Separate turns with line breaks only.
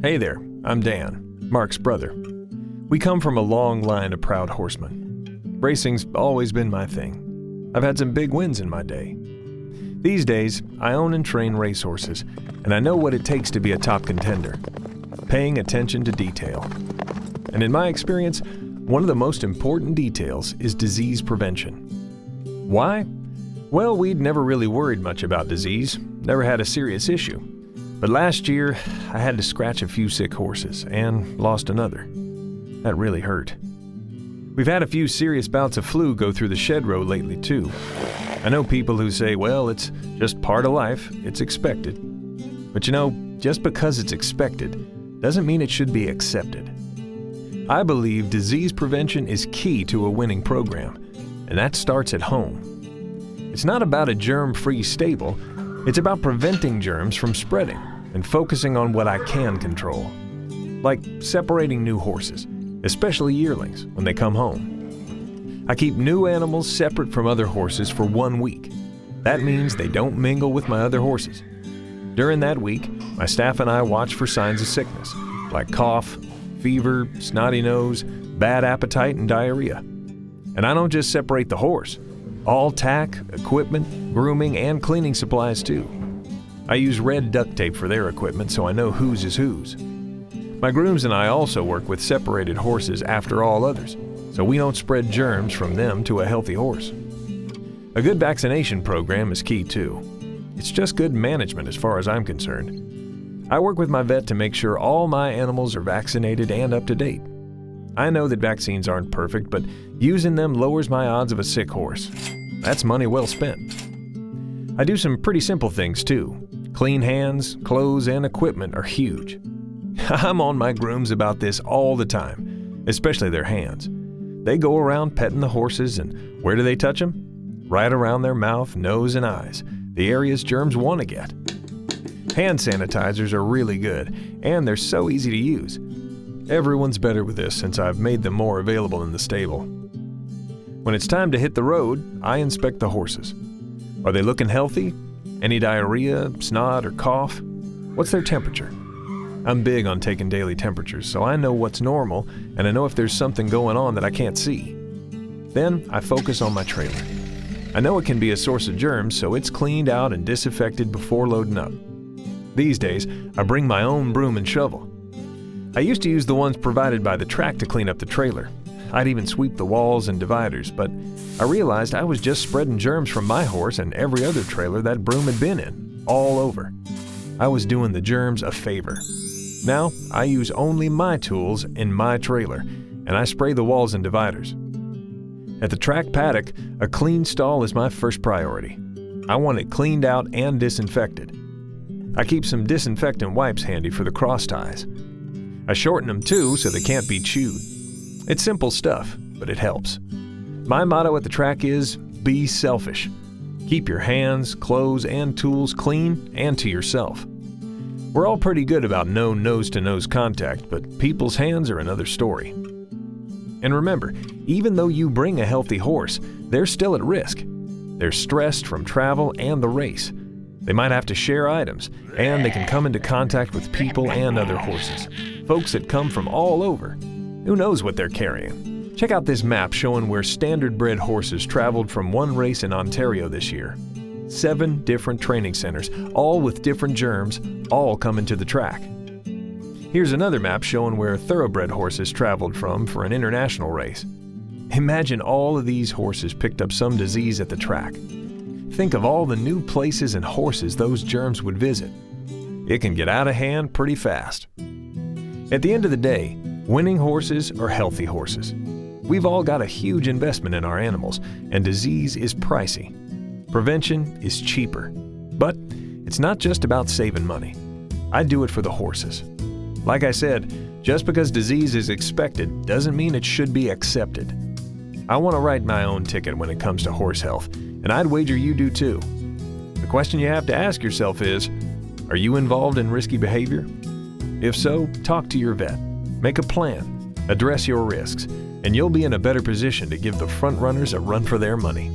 Hey there, I'm Dan, Mark's brother. We come from a long line of proud horsemen. Racing's always been my thing. I've had some big wins in my day. These days, I own and train racehorses, and I know what it takes to be a top contender. Paying attention to detail. And in my experience, one of the most important details is disease prevention. Why? Well, we'd never really worried much about disease, never had a serious issue. But last year, I had to scratch a few sick horses and lost another. That really hurt. We've had a few serious bouts of flu go through the shed row lately too. I know people who say, well, it's just part of life, it's expected. But you know, just because it's expected doesn't mean it should be accepted. I believe disease prevention is key to a winning program, and that starts at home. It's not about a germ-free stable, it's about preventing germs from spreading and focusing on what I can control. Like separating new horses, especially yearlings, when they come home. I keep new animals separate from other horses for 1 week. That means they don't mingle with my other horses. During that week, my staff and I watch for signs of sickness, like cough, fever, snotty nose, bad appetite, and diarrhea. And I don't just separate the horse. All tack, equipment, grooming, and cleaning supplies too. I use red duct tape for their equipment so I know whose is whose. My grooms and I also work with separated horses after all others, so we don't spread germs from them to a healthy horse. A good vaccination program is key too. It's just good management as far as I'm concerned. I work with my vet to make sure all my animals are vaccinated and up to date. I know that vaccines aren't perfect, but using them lowers my odds of a sick horse. That's money well spent. I do some pretty simple things too. Clean hands, clothes, and equipment are huge. I'm on my grooms about this all the time, especially their hands. They go around petting the horses, and where do they touch them? Right around their mouth, nose, and eyes, the areas germs want to get. Hand sanitizers are really good, and they're so easy to use. Everyone's better with this since I've made them more available in the stable. When it's time to hit the road, I inspect the horses. Are they looking healthy? Any diarrhea, snot, or cough? What's their temperature? I'm big on taking daily temperatures, so I know what's normal, and I know if there's something going on that I can't see. Then I focus on my trailer. I know it can be a source of germs, so it's cleaned out and disinfected before loading up. These days, I bring my own broom and shovel. I used to use the ones provided by the track to clean up the trailer. I'd even sweep the walls and dividers, but I realized I was just spreading germs from my horse and every other trailer that broom had been in, all over. I was doing the germs a favor. Now, I use only my tools in my trailer, and I spray the walls and dividers. At the track paddock, a clean stall is my first priority. I want it cleaned out and disinfected. I keep some disinfectant wipes handy for the cross ties. I shorten them too so they can't be chewed. It's simple stuff, but it helps. My motto at the track is, be selfish. Keep your hands, clothes, and tools clean and to yourself. We're all pretty good about no nose-to-nose contact, but people's hands are another story. And remember, even though you bring a healthy horse, they're still at risk. They're stressed from travel and the race. They might have to share items, and they can come into contact with people and other horses. Folks that come from all over. Who knows what they're carrying? Check out this map showing where standard-bred horses traveled from one race in Ontario this year. 7 different training centers, all with different germs, all coming to the track. Here's another map showing where thoroughbred horses traveled from for an international race. Imagine all of these horses picked up some disease at the track. Think of all the new places and horses those germs would visit. It can get out of hand pretty fast. At the end of the day, winning horses are healthy horses. We've all got a huge investment in our animals, and disease is pricey. Prevention is cheaper. But it's not just about saving money. I do it for the horses. Like I said, just because disease is expected doesn't mean it should be accepted. I want to write my own ticket when it comes to horse health, and I'd wager you do too. The question you have to ask yourself is, are you involved in risky behavior? If so, talk to your vet. Make a plan, address your risks, and you'll be in a better position to give the front runners a run for their money.